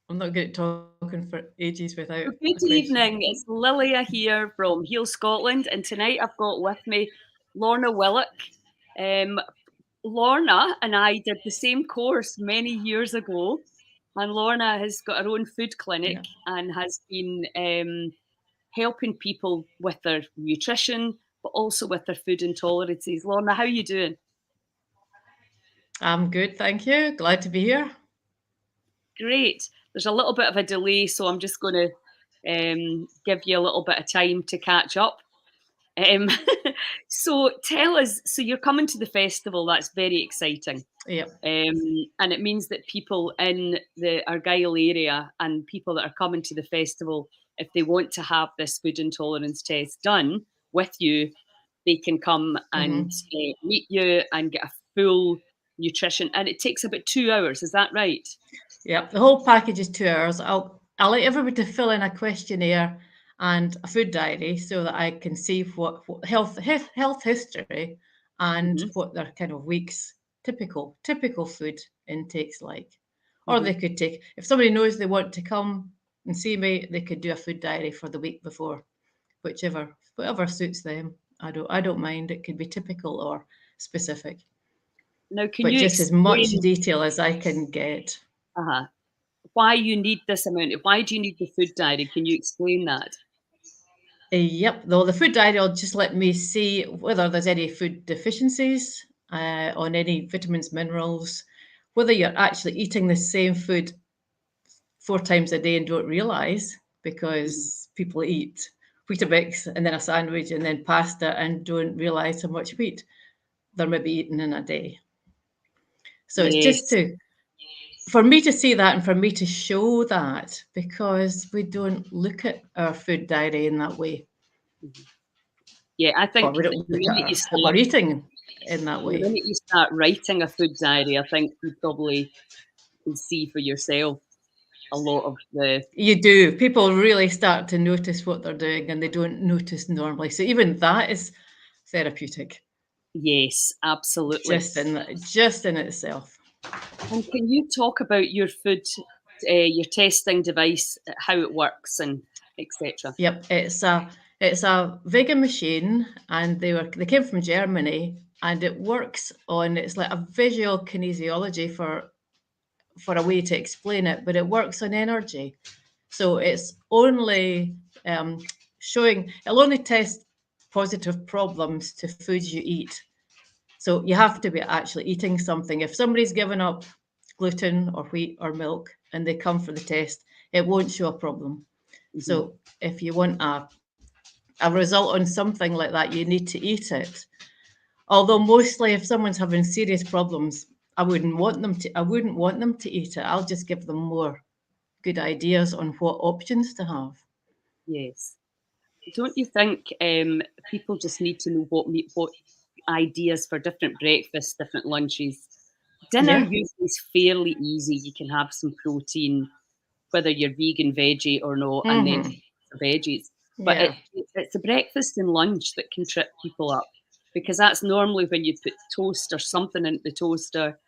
I'm not good at talking for ages without So good a question. evening. It's Lilia here from Heal Scotland, and tonight I've got with me Lorna Willock. Um, Lorna and I did the same course many years ago, and Lorna has got her own food clinic Yeah. and has been helping people with their nutrition, but also with their food intolerances. Lorna, how are you doing? I'm good, thank you. Glad to be here. Great. There's a little bit of a delay, so I'm just going to give you a little bit of time to catch up. Um, so tell us, so you're coming to the festival, that's very exciting. Yeah. And it means that people in the Argyll area and people that are coming to the festival, if they want to have this food intolerance test done with you, they can come and hmm meet you and get a full nutrition. And it takes about 2 hours, is that right? Yeah. The whole package is 2 hours. I'll like everybody to fill in a questionnaire and a food diary so that I can see what health history and Hmm. what their kind of week's typical food intakes like. Or Hmm. they could take if somebody knows they want to come and see me, they could do a food diary for the week before, whatever suits them. I don't mind. It could be typical or specific, Now, can but you just as much explain detail as I can get. uh why you need this amount? Why do you need the food diary? Can you explain that? Yep, though the food diary will just let me see whether there's any food deficiencies on any vitamins, minerals, whether you're actually eating the same food 4 times a day and don't realise, Mhm. because people eat Weetabix and then a sandwich and then pasta and don't realise how much wheat they're maybe eating in a day. So it's just Yes. to for me to see that and for me to show that, because we don't look at our food diary in that way, Mhm. Yeah, I or think we that don't look at what we're eating in that the way. minute you start writing a food diary, I think you probably can see for yourself a lot of the You do. People really start to notice what they're doing and they don't notice normally. So even that is therapeutic, yes, absolutely. just in itself. And can you talk about your food, your testing device, how it works, and etc. Yep, it's a vegan machine, and they came from Germany, and it works on it's like a visual kinesiology for a way to explain it, but it works on energy. So it's only showing it'll only test positive problems to foods you eat. So you have to be actually eating something. If somebody's given up gluten or wheat or milk and they come for the test, it won't show a problem. Hmm. So if you want a result on something like that, you need to eat it. Although mostly if someone's having serious problems, I wouldn't want them to eat it. I'll just give them more good ideas on what options to have. Yes. Don't you think people just need to know what ideas for different breakfasts, different lunches? Dinner Yeah. usually is fairly easy. You can have some protein, whether you're vegan, veggie or not, and then hmm the veggies. But Yeah. it's the breakfast and lunch that can trip people up because that's normally when you put toast or something into the toaster,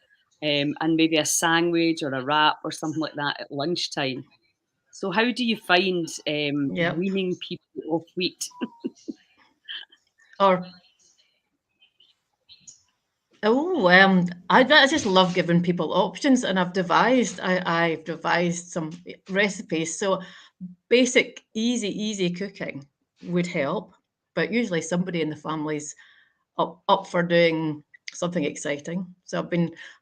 and maybe a sandwich or a wrap or something like that at lunchtime. So how do you find Yep. weaning people off wheat? Or I just love giving people options, and I've devised some recipes. So basic, easy cooking would help, but usually somebody in the family's up for doing something exciting. So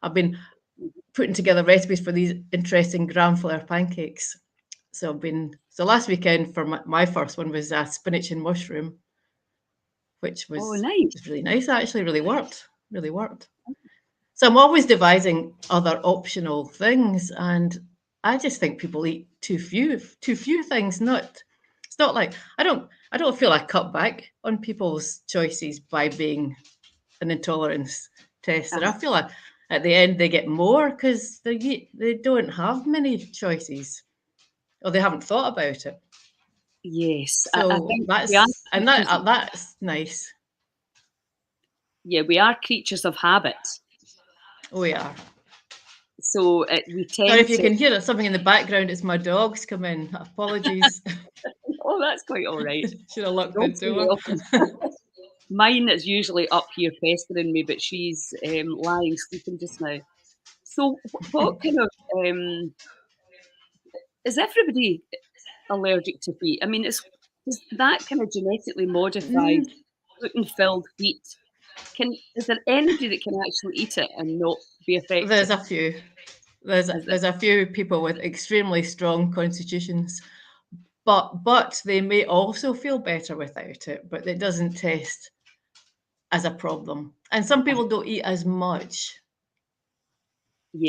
I've been putting together recipes for these interesting gram flour pancakes. So last weekend for my first one was spinach and mushroom, which Oh, was nice. really nice. Actually, really worked. So I'm always devising other optional things, and I just think people eat too few things. It's not like I don't feel I cut back on people's choices by being an intolerance tester. I Uh-huh. feel like at the end they get more because they don't have many choices, or they haven't thought about it. Yes, I So think we are that creatures. that's nice. Yeah, we are creatures of habit. We are. So we Sorry if tend you to. can hear something in the background. It's my dogs come in. Apologies. Oh, that's quite all right. Should have locked the Dogs are door. welcome. Mine is usually up here pestering me, but she's lying sleeping just now. So, what kind of is everybody allergic to wheat? I mean, is that kind of genetically modified Mm, gluten-filled wheat? Is there anybody that can actually eat it and not be affected? there's a few. There's Is it? there's a few people with extremely strong constitutions, but they may also feel better without it. But it doesn't test as a problem. And some people don't eat as much. You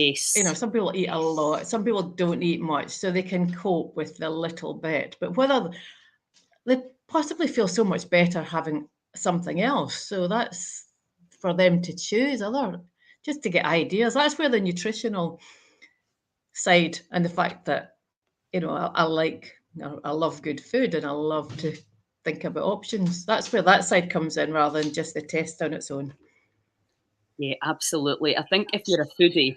know, Yes. some people eat a lot. Some people don't eat much, so they can cope with the little bit. But whether they possibly feel so much better having something else, so that's for them to choose other, just to get ideas. That's where the nutritional side and the fact that I like, I love good food and I love to think about options. That's where that side comes in rather than just the test on its own. Yeah, absolutely. I think if you're a foodie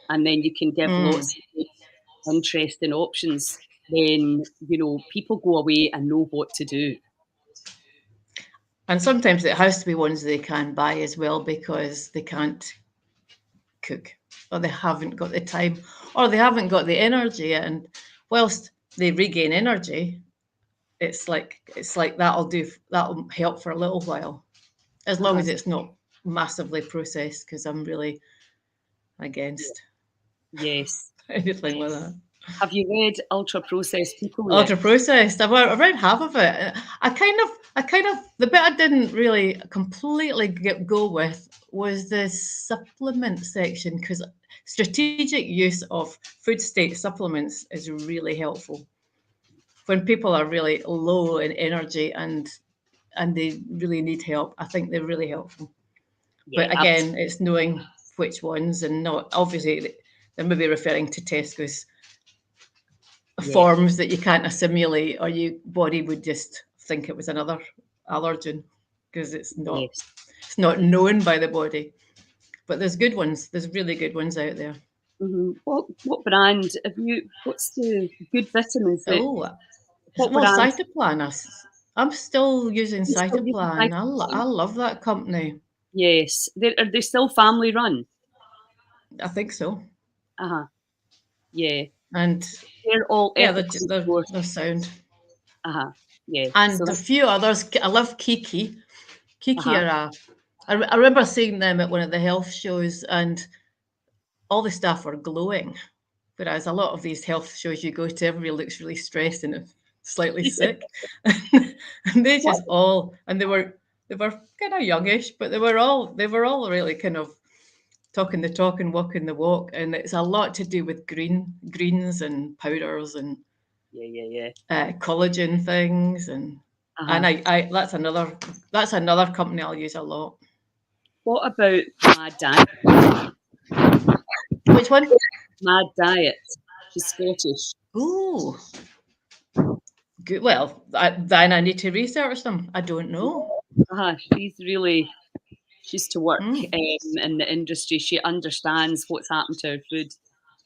and then you can give Mm. lots of good, interesting options, then people go away and know what to do. And sometimes it has to be ones they can buy as well because they can't cook or they haven't got the time or they haven't got the energy. And whilst they regain energy, it's like that'll help for a little while, as long Uh-huh. as it's not massively processed, because I'm really Yeah. against Yes. anything like that. Have you read Ultra Processed People yet? Ultra processed. I've read half of it. I kind of the bit I didn't really completely go with was the supplement section, because strategic use of food state supplements is really helpful when people are really low in energy and they really need help. I think they're really helpful. Yeah, But again, it's knowing which ones, and not obviously they may be referring to Tesco's yeah, forms that you can't assimilate, or your body would just think it was another allergen because yes. it's not known by the body. But there's good ones. There's really good ones out there. What brand have you? What's the good vitamins that? Oh, What well, brand? Cytoplan. I'm still using You still using Cytoplan. I Cyclone? love that company. Yes. Are they still family run? I think so. Uh-huh. Yeah. And They're all yeah, ethically sourced. they're sound. Uh-huh. Yeah. So And a few others. I love Kiki. Kiki uh-huh. are I remember seeing them at one of the health shows, and all the staff were glowing. Whereas a lot of these health shows you go to, everybody looks really stressed and slightly sick. And they What? just all, and they were kind of youngish, but they were all really kind of talking the talk and walking the walk. And it's a lot to do with greens and powders and Yeah. collagen things, and Uh-huh. I that's another company I'll use a lot. What about Mad Diet? Which one? Mad Diet. She's Scottish. Ooh, good. Well, then I need to research them. I don't know. Uh-huh. She's to work Mm. in the industry. She understands what's happened to her food.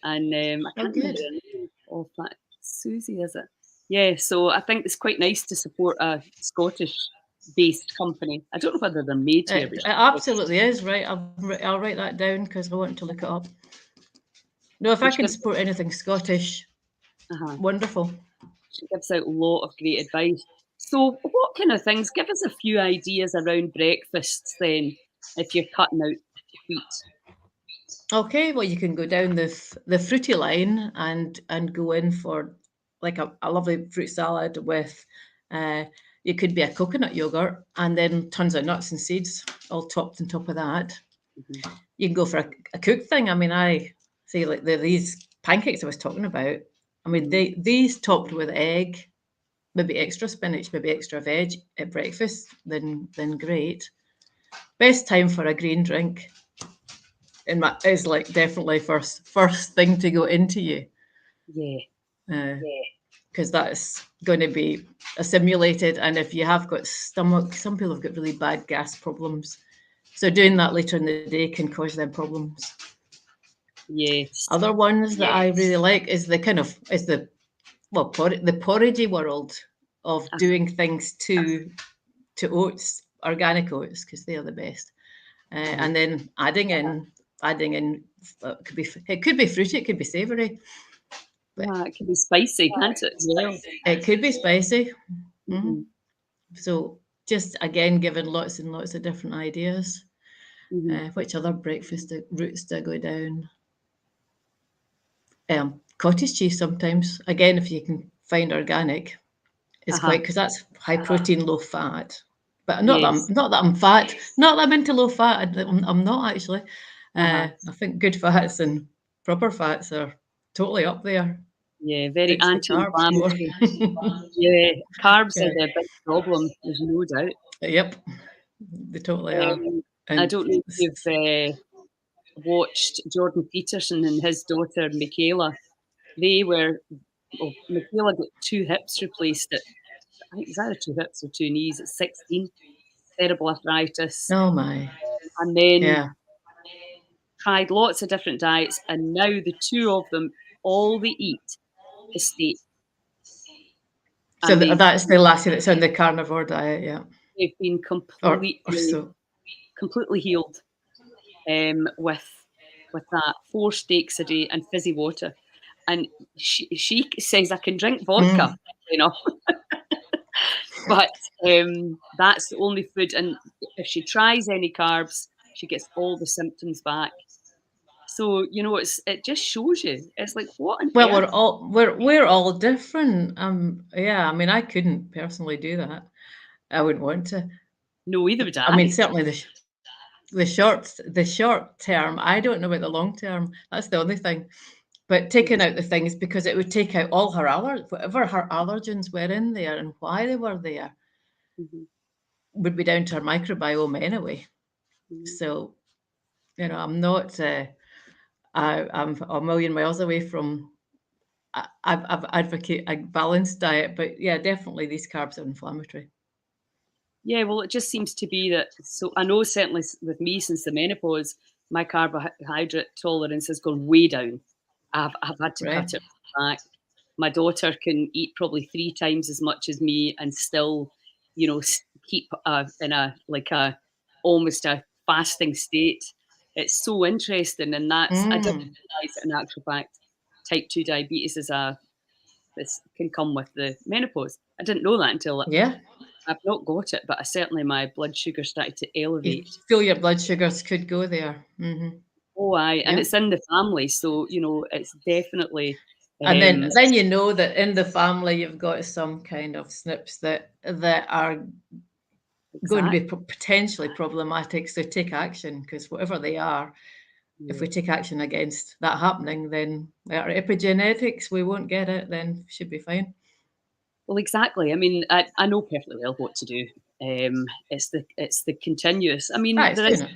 And I Oh, can't remember good. the name of that. Susie, is it? Yeah, so I think it's quite nice to support a Scottish based company. I don't know whether they're made here, It but absolutely is, right. I'll write that down because I want to look it up. No, if I which can gives, support anything Scottish, uh wonderful. she gives out a lot of great advice. So, what kind of things? Give us a few ideas around breakfasts then, if you're cutting out wheat. Okay, well, you can go down the fruity line and go in for like a lovely fruit salad with, uh, it could be a coconut yogurt and then tons of nuts and seeds all topped on top of that. Mhm. You can go for a cooked thing. I mean, I see like these pancakes I was talking about. I mean, Mhm. these topped with egg, maybe extra spinach, maybe extra veg at breakfast, then great. Best time for a green drink is like definitely first thing to go into you, Yeah, because that's going to be assimilated. And if you have got stomach, some people have got really bad gas problems. So doing that later in the day can cause them problems. Yes. Other ones that I really like is the the porridgey world of Uh, doing things to oats, organic oats, because they are the best. uh-huh. And then adding in it could be fruity, it could be savoury, but Yeah, it can be spicy, can't it, as well? it could be spicy. hmm Mhm, So just again, giving lots and lots of different ideas. mhm. Which other breakfast routes do I go down? Cottage cheese sometimes. Again, if you can find organic, it's Uh-huh. quite because that's high protein, low fat. But Yes. not that I'm fat, not that I'm into low fat. I'm not actually. Uh-huh. I think good fats and proper fats are totally up there. Yeah, very It's the carbs more. anti-inflammatory. Yeah, carbs are Yeah. the big problem, there's no doubt. Yep, they totally are. I And don't know if you've watched Jordan Peterson and his daughter Michaela. They were well, Michaela got 2 hips replaced at I think it's either 2 hips or 2 knees at 16, terrible arthritis, oh my, and then yeah. tried lots of different diets, and now the 2 of them, all they eat is steak, So and that's the lassie that's on the carnivore diet, yeah, they've been or so. completely healed, with that, 4 steaks a day and fizzy water, and she says, "I can drink vodka," Mm. you know, but, that's the only food, and if she tries any carbs, she gets all the symptoms back. So, it just shows you. It's like, what on Well, earth? we're all different. Yeah, I mean, I couldn't personally do that. I wouldn't want to. No, either would I mean, I. certainly the short term. I don't know about the long term. That's the only thing. But taking out the things because it would take out all her whatever her allergens were in there and why they were there Mhm, would be down to her microbiome anyway. mhm. So I'm not. I'm a million miles away from. I've advocate a balanced diet, but yeah, definitely these carbs are inflammatory. Yeah, well, it just seems to be that. So I know certainly with me since the menopause, my carbohydrate tolerance has gone way down. I've had to Right? cut it back. My daughter can eat probably 3 times as much as me and still, keep in a like a almost a fasting state. It's so interesting, and I didn't Mm, realize that in actual fact, type 2 diabetes this can come with the menopause. I didn't know that until yeah. I've not got it, but I certainly my blood sugar started to You elevate. feel your blood sugars could go there. Oh, aye, and Yeah. it's in the family, so, it's definitely, And then um then you know that in the family you've got some kind of SNPs that are going to be exact potentially problematic. So take action because whatever they are, if yeah. we take action against that happening, then our epigenetics, we won't get it, then should be fine. Well, exactly. I mean, I know perfectly well what to do. It's the continuous. I mean, Ah, it's doing it.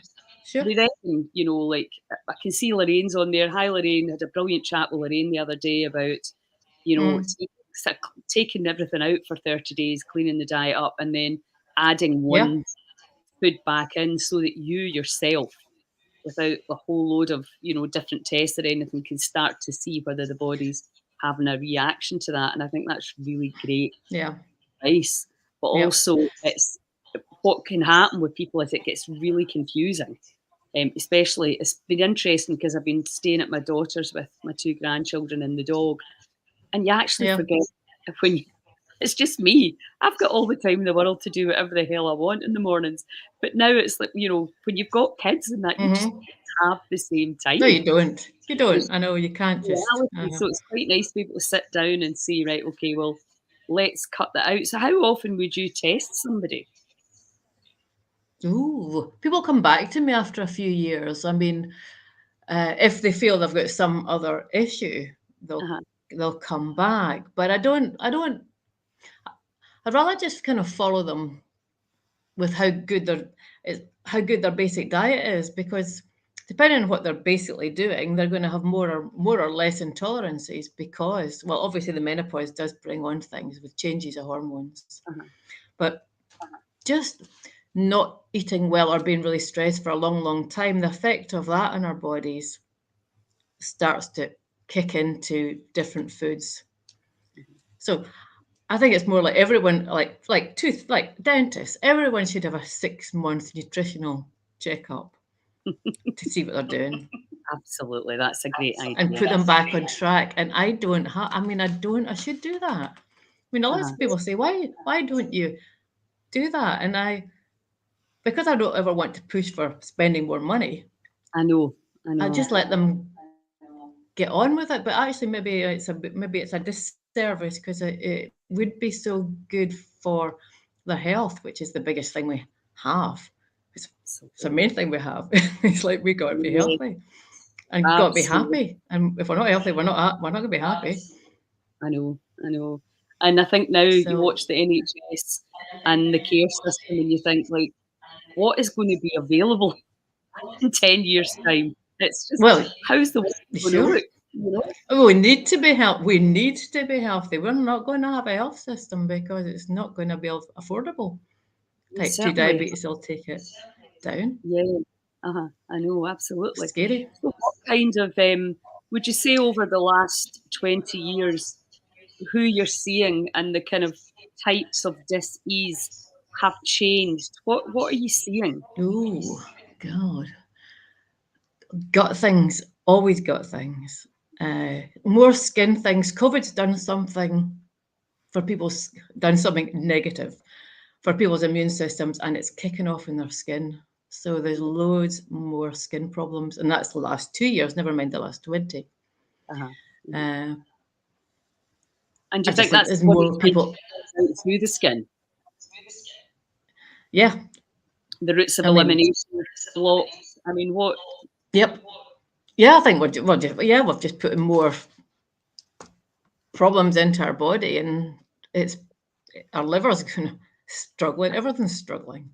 Sure. they reckon, like I can see Lorraine's on there. Hi, Lorraine. Had a brilliant chat with Lorraine the other day about, Mm, taking everything out for 30 days, cleaning the diet up, and then adding yeah. one food back in so that you yourself, without a whole load of different tests or anything, can start to see whether the body's having a reaction to that. And I think that's really great Yeah. advice. But Yep. also, it's what can happen with people is it gets really confusing. Especially, it's been interesting because I've been staying at my daughter's with my 2 grandchildren and the dog, and you actually Yeah. forget when it's just me. I've got all the time in the world to do whatever the hell I want in the mornings. But now it's like, when you've got kids and that, you just hmm don't have the same No, you time. don't. You There's don't. I know you can't just. reality. So it's quite nice to be able to sit down and say, right, okay, well, let's cut that out. So how often would you test somebody? Ooh, people come back to me after a few years. I mean, if they feel they've got some other issue, they'll Uh-huh. they'll come back. But I don't. I don't. I'd rather just kind of follow them with how good their basic diet is, because depending on what they're basically doing, they're going to have more or less intolerances because, well, obviously the menopause does bring on things with changes of hormones, Uh-huh. but just not eating well or being really stressed for a long, long time, the effect of that on our bodies starts to kick into different foods. So I think it's more like everyone, like dentists, everyone should have a 6 month nutritional checkup to see what they're doing Absolutely, that's a great and idea. put them back on track. And I don't have, I should do that. I mean, a lot Uh-huh. of people say, why don't you do that? And because I don't ever want to push for spending more money, I know, I I know. just let them get on with it. But actually, maybe it's a disservice because it would be so good for their health, which is the biggest thing we have. It's the main Absolutely. thing we have. It's like we got to be Yeah, healthy and got to be absolutely. happy. And if we're not healthy, we're not going to be happy. I know, I know. And I think now you So, watch the NHS and the care system and you think like, what is going to be available in 10 years' time? It's just, well, how's the world going to sure. look? You know? We need to be healthy. We need to be healthy. We're not going to have a health system because it's not going to be affordable. Type 2 Certainly. diabetes will take it down. Yeah. Uh-huh. I know, absolutely. Scary. So what kind of, would you say over the last 20 years, who you're seeing and the kind of types of dis-ease have changed? What are you seeing? Ooh, God. Got things. Always got things. More skin things. COVID's done something for people's, done something negative for people's immune systems, and it's kicking off in their skin. So there's loads more skin problems, and that's the last 2 years, never mind the last 20. Uh-huh. Mhm. Uh, And do I you think just think that's there's the one that more kind people. of out through the skin? Yeah, The routes of I mean, elimination blocked. I mean, what? yep. Yeah, I think we're just putting more problems into our body, and it's our liver's going to struggling. Everything's struggling,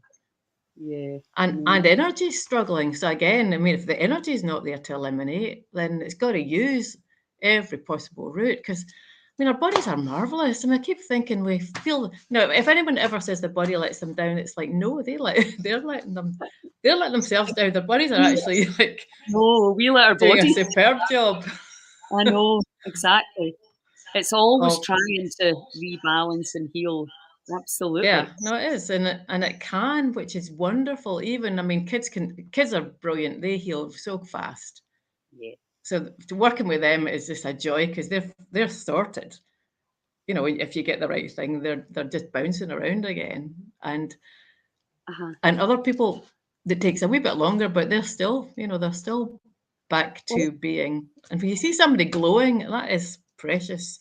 Yeah, I and know. and energy's struggling. So again, I mean, if the energy is not there to eliminate, then it's got to use every possible route because. I mean, our bodies are marvelous, and I keep thinking we feel. No, if anyone ever says the body lets them down, it's like no, they're letting themselves down. Their bodies are We actually like no, we let our doing a bodies. superb job. I know, exactly. It's always Of trying to rebalance and heal. Absolutely. Yeah, no, it is, and it can, which is wonderful. Even I mean, kids are brilliant. They heal so fast. Yeah. So working with them is just a joy because they're sorted. You know, if you get the right thing, they're just bouncing around again. Uh-huh. And other people, it takes a wee bit longer, but they're still back Well, to being. And when you see somebody glowing, that is precious.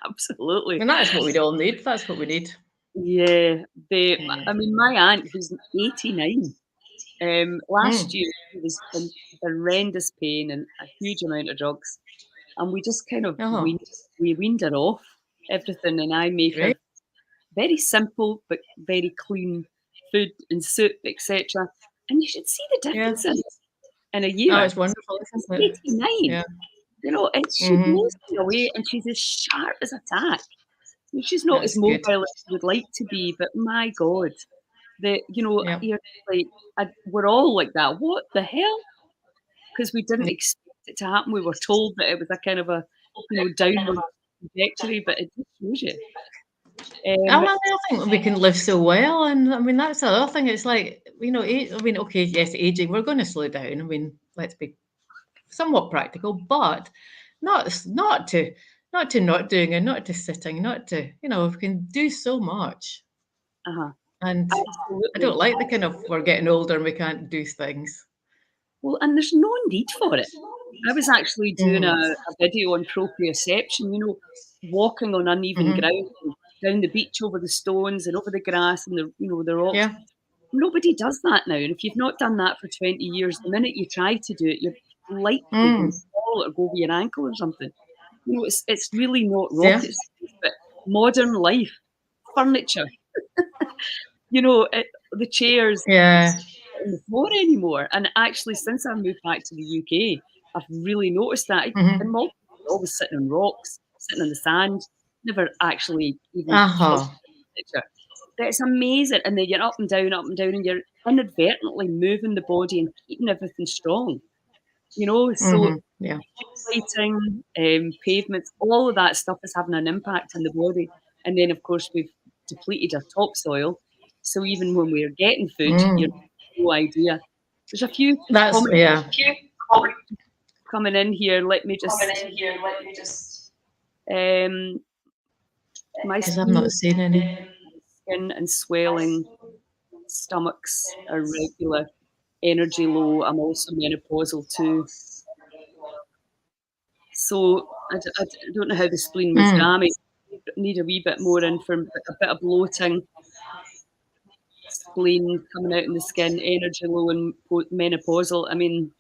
absolutely. And that is what we all need. That's what we need. Yeah. Uh, I mean, my aunt, who's 89, last mm, year she was in horrendous pain and a huge amount of drugs. And we just kind of oh, we weaned her off everything. And I make her great. very simple but very clean food and soup, etc. And you should see the Yeah. differences in a Oh, year. it's wonderful, She's isn't it? 89, Yeah. you know, and she blows Mhm. me away and she's as sharp as a tack. And she's not as That's mobile good. as she would like to be, but my God, Yep. you're like, we're all like that. What the hell? Because we didn't Yeah. expect it to happen. We were told that it was a kind of a, downward trajectory, but it just shows you. Um, I think we can live so well, and I mean that's the other thing. It's like I mean, okay, yes, aging. We're going to slow down. I mean, let's be somewhat practical, but not to not doing and not to sitting, not to we can do so much. uh-huh, And I absolutely. don't like the kind of we're getting older and we can't do things. Well, and there's no need for it. I was actually doing Mm. a video on proprioception, walking on uneven Hmm. ground, and down the beach over the stones and over the grass and the rocks. Yeah. Nobody does that now. And if you've not done that for 20 years, the minute you try to do it, you're likely Mm. going to fall or go over your ankle or something. It's really not Yeah. rocket science, but modern life, furniture, the chairs Yeah. on the floor anymore. And actually, since I moved back to the UK, I've really noticed that. In Hmm. Malta, you're always sitting on rocks, sitting on the sand, never actually even touched Uh-huh. furniture. It's amazing. And then you're up and down, and you're inadvertently moving the body and keeping everything strong. So Yeah. lighting, pavements, all of that stuff is having an impact on the body. And then, of course, we've depleted our topsoil. So even when we're getting food, you have Mm. no idea. There's a few That's comments yeah. coming in here. Let me just, um, my Because I've not seen any. skin and swelling, stomachs are regular, energy low. I'm also menopausal too. So I don't know how the spleen was Mm. damaged. Need a wee bit more information, a bit of bloating, spleen coming out in the skin, energy low and menopausal. I mean,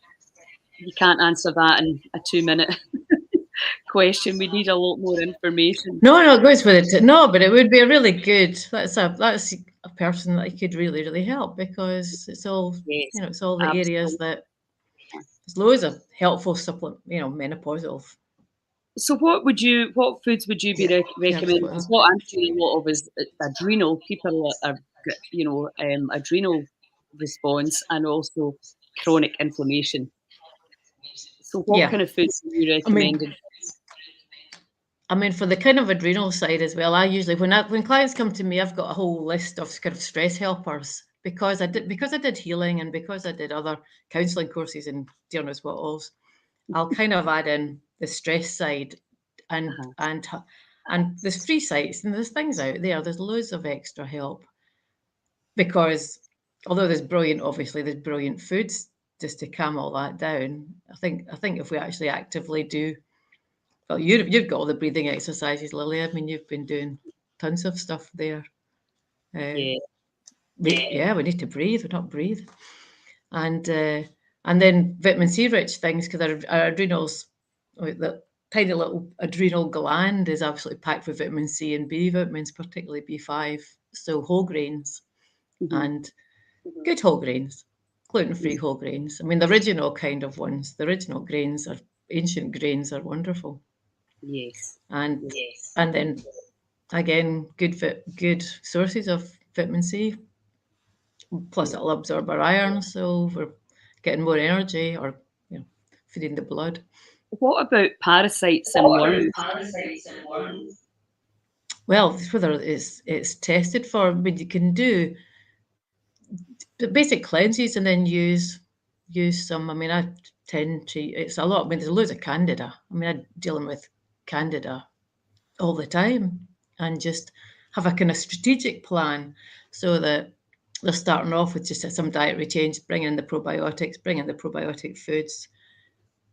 you can't answer that in a 2-minute question. We need a lot more information. No, no, it goes with it. No, but it would be a really good. That's a person that could really really help because it's all Yes, it's all the areas absolutely. that there's loads of helpful supplement. Menopausal. So what foods would you be Yeah, as recommending? Because well. what I'm seeing a lot of is adrenal. People are adrenal response and also chronic inflammation. So what Yeah, kind of foods are you I mean, recommending? for the kind of adrenal side as well, I usually when clients come to me, I've got a whole list of kind of stress helpers because I did healing and because I did other counselling courses in dealing with what else. I'll kind of add in the stress side and Uh-huh. and and there's free sites and there's things out there. There's loads of extra help because although there's brilliant foods just to calm all that down. I think if we actually actively do well, you've got all the breathing exercises, Lily. I mean, you've been doing tons of stuff there. Uh, Yeah. we need to breathe. We not breathe, and then vitamin C rich things because our adrenals, the tiny little adrenal gland is absolutely packed with vitamin C and B vitamins, particularly B5. So whole grains Hmm. and good whole grains, gluten-free whole grains. I mean, the original kind of ones, the original grains are ancient grains are wonderful, Yes. and and then again, good sources of vitamin C. Plus, Yeah. it'll absorb our iron, so we're getting more energy or feeding the blood. What about parasites and worms? Well, whether it's tested for, I mean, you can do the basic cleanses and then use some. I mean, I tend to. It's a lot. I mean, there's loads of candida. I mean, I'm dealing with candida all the time, and just have a kind of strategic plan so that they're starting off with just some dietary change, bring in the probiotics, bring in the probiotic foods,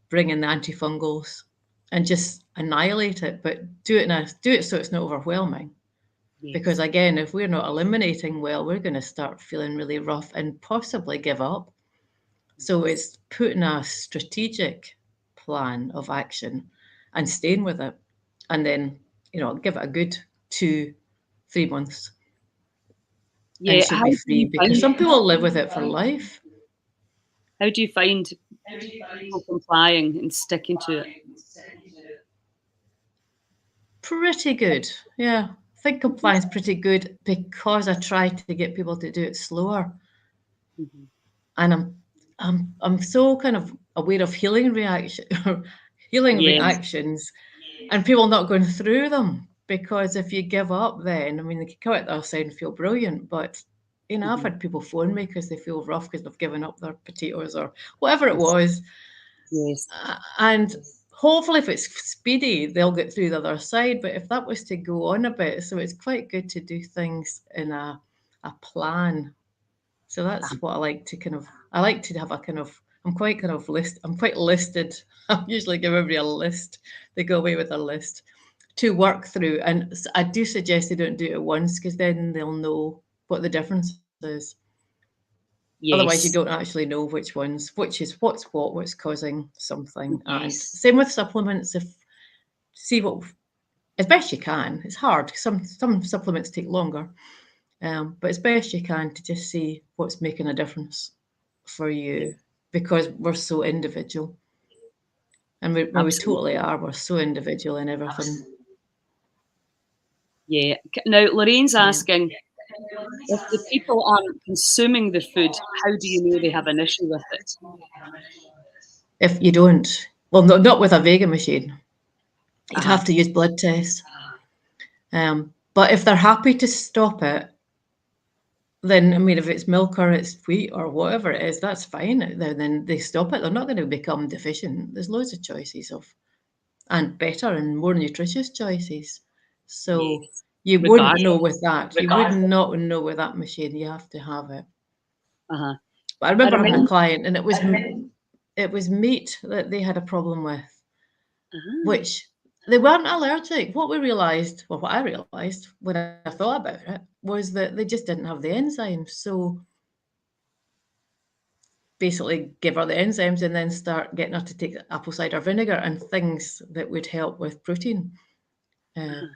bring in the antifungals, and just annihilate it. But do it so it's not overwhelming. Because Yes. again, if we're not eliminating well, we're going to start feeling really rough and possibly give up. So Yes. it's putting a strategic plan of action and staying with it. And then, give it a good 2, 3 months and Yeah. she'll be free because some people live with it for life. How do you find people complying and sticking to it? Pretty good. Yeah. I think compliance pretty good because I try to get people to do it slower. Hmm. And I'm so kind of aware of healing Yes. reactions and people not going through them because if you give up then they can come out the other side and feel brilliant, but I've Hmm. had people phone me because they feel rough because they've given up their potatoes or whatever it Yes. was. Yes. And hopefully if it's speedy they'll get through the other side, but if that was to go on a bit, so it's quite good to do things in a plan. So that's what I like to have a kind of, I'm quite listed. I usually give everybody a list. They go away with a list to work through. And I do suggest they don't do it at once because then they'll know what the difference is. Otherwise, you Yes. don't actually know which is what's causing something. And same with supplements. If see what as best you can. It's hard. Some supplements take longer, but as best you can to just see what's making a difference for Yes. you because we're so individual. And we totally Absolutely. are. We're so individual in everything. Yeah. Now, Lorraine's Yeah. asking if the people aren't consuming the food, how do you know they have an issue with it? if you don't. Well, no, not with a vegan machine. You'd Uh-huh. have to use blood tests. But if they're happy to stop it, then, I mean, if it's milk or it's wheat or whatever it is, that's fine. Then they stop it. They're not going to become deficient. There's loads of choices of, and better and more nutritious choices. So Yes. you wouldn't know Regardless. with that. You would Regardless. not know with that machine. You have to have it. Uh-huh. But I I remember having a remember. client, and it was meat that they had a problem with, Uh-huh. which they weren't allergic. What we realised, well, what I realised when I thought about it, was that they just didn't have the enzymes. So basically give her the enzymes and then start getting her to take apple cider vinegar and things that would help with protein uh, Uh-huh.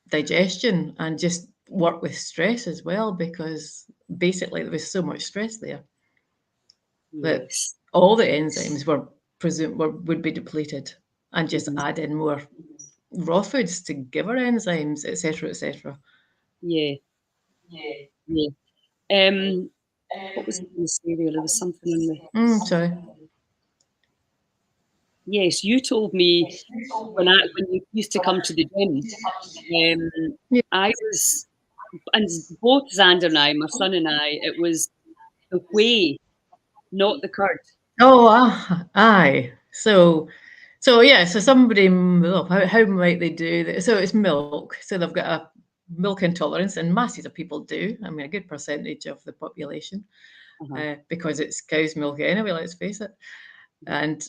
digestion and just work with stress as well, because basically there was so much stress there that Yes. all the enzymes were presumed would be depleted, and just Mhm. add in more raw foods to give her enzymes, etc., etc. Yeah. Yeah. Um, what was I going to say there? There was something in the. Sorry. Yes, you told me when you used to come to the gym. Yeah. I was, and both Xander and I, my son and I, it was the whey, not the curd. Oh, aye. So yeah. So somebody, how might they do that? So it's milk. So they've got a milk intolerance, and masses of people do. I mean, a good percentage of the population, Uh-huh. because it's cow's milk anyway. Let's face it. And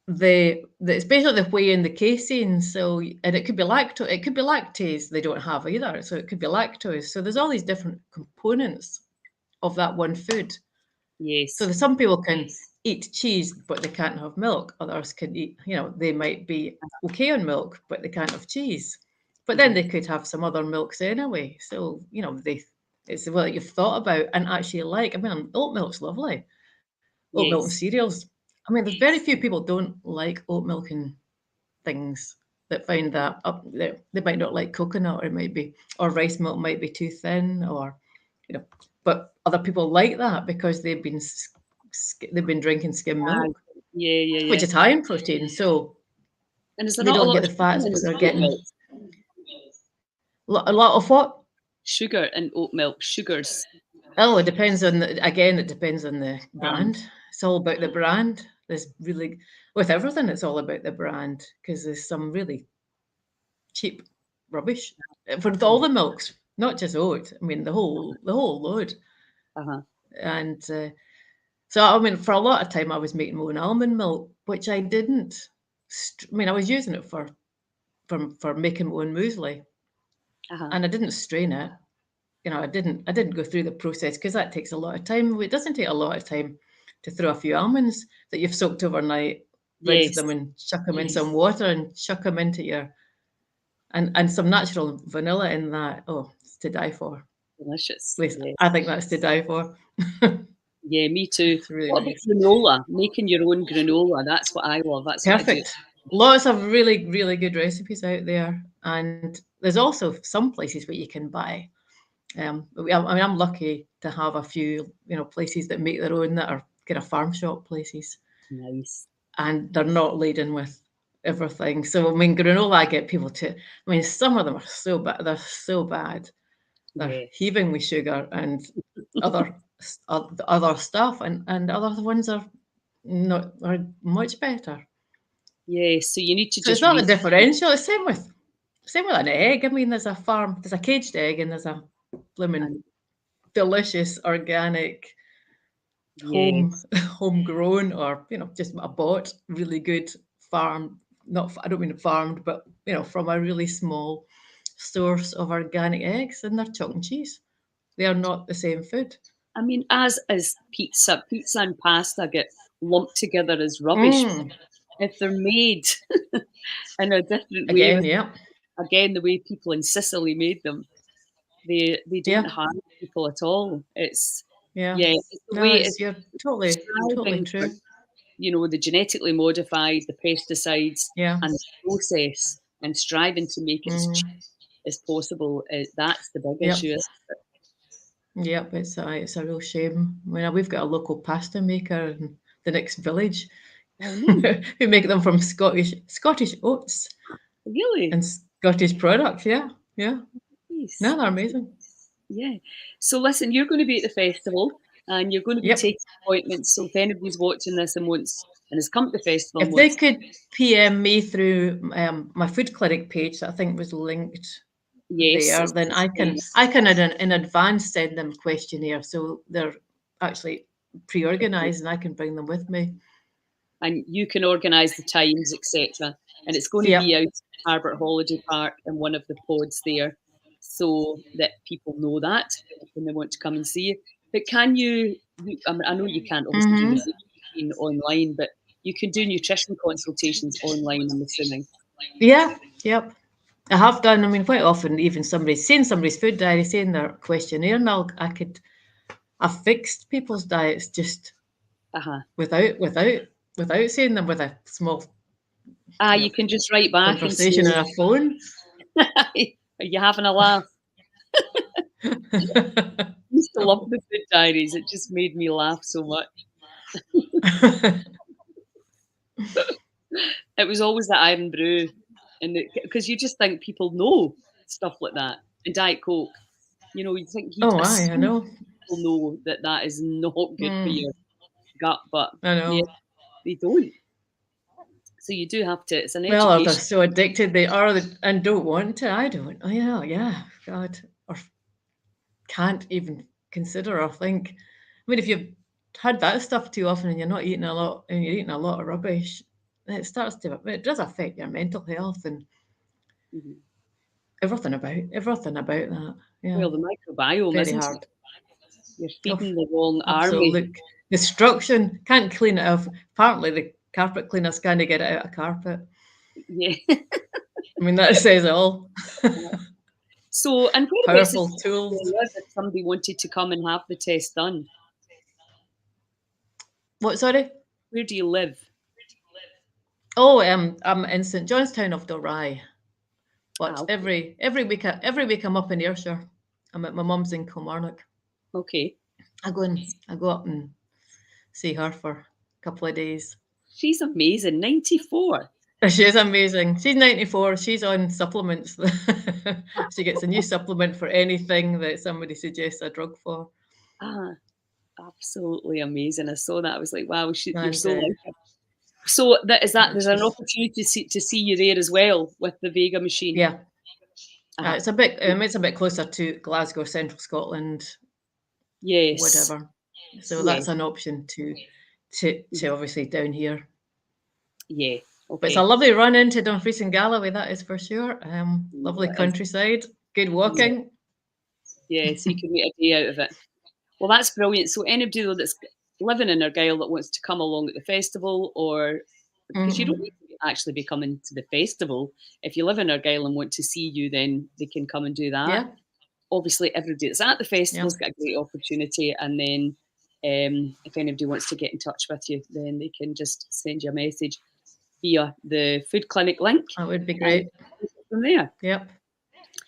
it's basically the whey and the casein. So, and it could be lactose. It could be lactase. They don't have either. So it could be lactose. So there's all these different components of that one food. So Yes. some people can eat cheese, but they can't have milk. Others can eat, they might be okay on milk, but they can't have cheese. But then Uh-huh. they could have some other milks anyway. So, it's what you've thought about and actually like. I mean, oat milk's lovely. Oat milk and Yes. cereals. I mean, there's very few people don't like oat milk and things that find that up there. They might not like coconut, or it might be, or rice milk might be too thin, or but other people like that because they've been drinking skim Ah, milk, yeah, yeah, which yeah. is high in protein, so And is there they not a don't lot get of the sugar fats, in but they're oat getting milk? a lot of what? Sugar in oat milk, sugars. Oh, it depends on again. It depends on the And brand. It's all about the brand. There's really, with everything, it's all about the brand, because there's some really cheap rubbish for all the milks, not just oat. I mean, the whole load. uh-huh. And so, I mean, for a lot of time, I was making my own almond milk, which I didn't. I mean, I was using it for making my own muesli, Uh-huh. and I didn't strain it. I didn't go through the process, because that takes a lot of time. It doesn't take a lot of time to throw a few almonds that you've soaked overnight, rinse Yes. them, and chuck them in some water, and chuck them into your and some natural vanilla in that. Oh, it's to die for. At Delicious. least I Yes. think that's to die for. Yeah, me too. It's really What about nice. granola? Making your own granola. That's what I love. That's what I do. Perfect. Lots of really, really good recipes out there. And there's also some places where you can buy. I mean, I'm lucky to have a few, places that make their own, that are kind of farm shop places, Nice. and they're not laden with everything. So, I mean, granola, I get people to, I mean, some of them are so bad. They're so bad. They're Yeah. heaving with sugar and other other stuff, and other ones are much better. Yeah. So you need to So it's just not the read. differential. It's same with an egg. I mean, there's a caged egg, and there's a blooming And delicious organic home yes. homegrown, or just a bought really good farm. Not I don't mean farmed, but from a really small source of organic eggs, and they're chalk and cheese. They are not the same food. I mean, as is pizza. Pizza and pasta get lumped together as rubbish. Mm. If they're made in a different way, Again, yeah, again, the way people in Sicily made them, they don't yeah, harm people at all. It's yeah. yeah, it's the No, way it's you're totally striving for, true. the genetically modified, the pesticides, Yeah. and the process, and striving to make it as cheap Mm. as possible. That's the big Yep. issue. Yep, it's a real shame. I mean, we've got a local pasta maker in the next village, Oh, no. who make them from Scottish oats Really? and Scottish products. Yeah, yeah. Nice. No, they're amazing. Yeah. So listen, you're going to be at the festival and you're going to be Yep. taking appointments. So if anybody's watching this and has come to the festival and If they wants, could PM me through my food clinic page that I think was linked yes, there, it's then the same. I can in advance send them questionnaire so they're actually pre-organized and I can bring them with me. And you can organise the times, etc. And it's going to be Yep. out at Tarbert Holiday Park in one of the pods there, so that people know that when they want to come and see you. But can I mean, I know you can't obviously do Hmm. your routine online, but you can do nutrition consultations online, I'm assuming. Yeah. Yep. I have done. I mean, quite often, even somebody's seen somebody's food diary, saying their questionnaire, and I've fixed people's diets just Uh-huh. without without saying them with a small, you You know, can just write back and say, conversation on a phone. are you having a laugh? I used to love the food diaries. It just made me laugh so much. It was always the Iron Brew, and because you just think people know stuff like that, and Diet Coke. You think you'd Oh, I assume know. people know that that is not good for Mm, your gut, but I yeah, know. they don't. So you do have to. It's an Well, or they're education. so addicted they are and don't want to. I don't. Oh yeah, yeah. God, or can't even consider or think. I mean, if you've had that stuff too often and you're not eating a lot and you're eating a lot of rubbish, it starts to. It does affect your mental health and Mhm. everything about that. Yeah, Well, the microbiome, very isn't it? hard. You're Oh, feeding the wrong army. absolute destruction. Can't clean it off. Apparently, the carpet cleaners can't get it out of carpet. Yeah. I mean, that says it all. So, and whereabouts Powerful is tools. where live if somebody wanted to come and have the test done? What? Sorry. Where do you live? Oh, I'm in St Johnstown of Dalry, but Okay. every week I'm up in Ayrshire. I'm at my mum's in Kilmarnock. Okay. I go up and see her for a couple of days. She's amazing. 94. She is amazing. She's 94. She's on supplements. She gets a new supplement for anything that somebody suggests a drug for. Ah, absolutely amazing. I saw that. I was like, wow, you're And so like her. So there's an she's opportunity to see you there as well with the Vega machine. yeah. Uh-huh. It's a bit closer to Glasgow, Central Scotland, Yes. whatever. So Yeah. that's an option to Mhm. obviously down here. Yeah. But it's a Okay. lovely run into Dumfries and Galloway, that is for sure. Lovely Well, it is. countryside, good Yeah. walking. Yeah. So you can make a day out of it. Well, that's brilliant. So anybody though that's living in Argyll that wants to come along at the festival, or because you don't Mhm. need to actually be coming to the festival. If you live in Argyll and want to see you, then they can come and do that. Yeah, Obviously, everybody that's at the yeah. festival's got a great opportunity. And then if anybody wants to get in touch with you, then they can just send you a message via the food clinic link That would be and great. from there. Yep,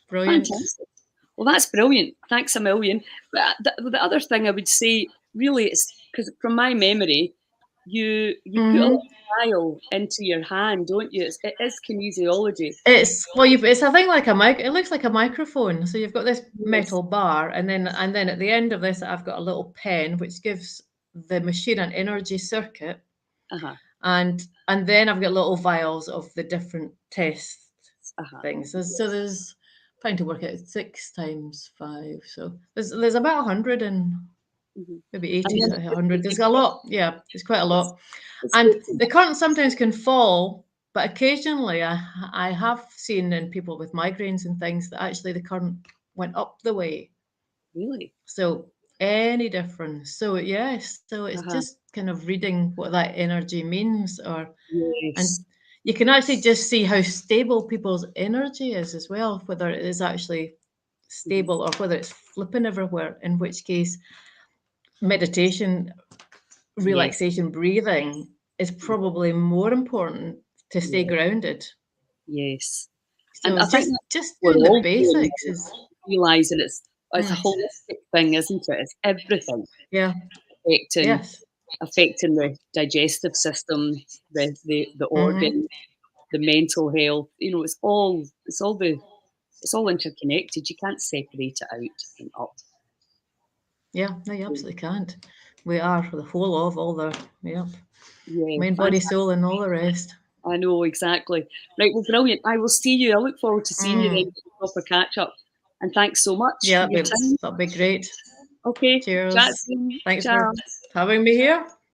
brilliant. Fantastic. Well, that's brilliant. Thanks a million. But the other thing I would say, really, is because from my memory, you put a Hmm. little dial into your hand, don't you? It is kinesiology. It's a thing like a mic. It looks like a microphone. So you've got this Yes. metal bar, and then at the end of this, I've got a little pen which gives the machine an energy circuit, Uh-huh. and then I've got little vials of the different test Uh-huh. things. So there's trying to work out 6 times 5. So there's about 100 and Mm-hmm. maybe And 80 then to it's good 100. that There's you've a got lot. Yeah, it's quite a it's, lot. it's And good to the current sometimes can fall, but occasionally I have seen in people with migraines and things that actually the current went up the way. really. So any difference. So yes, so it's Uh-huh. just kind of reading what that energy means and Yes. you can actually just see how stable people's energy is as well, whether it is actually Mm-hmm. stable or whether it's flipping everywhere, in which case meditation, Yes. relaxation, breathing is probably more important to stay Yeah. grounded. Yes. And So I think just we're doing the all doing basics is realizing it's a mm, holistic thing, isn't it? It's everything yeah, affecting yes. affecting the digestive system, the Hmm. organ, the mental health. You know, it's all interconnected. You can't separate it out and up. Yeah, no, you So, absolutely can't. We are the whole of all the, yep, yeah, mind, body, soul, fantastic. and all the rest. I know, exactly. Right, well, brilliant. I will see you. I look forward to seeing you then Mm. for a proper catch up. And thanks so much Yeah, for your time. that'd be great. Okay, chat Cheers. soon. Thanks for Ciao. having me here.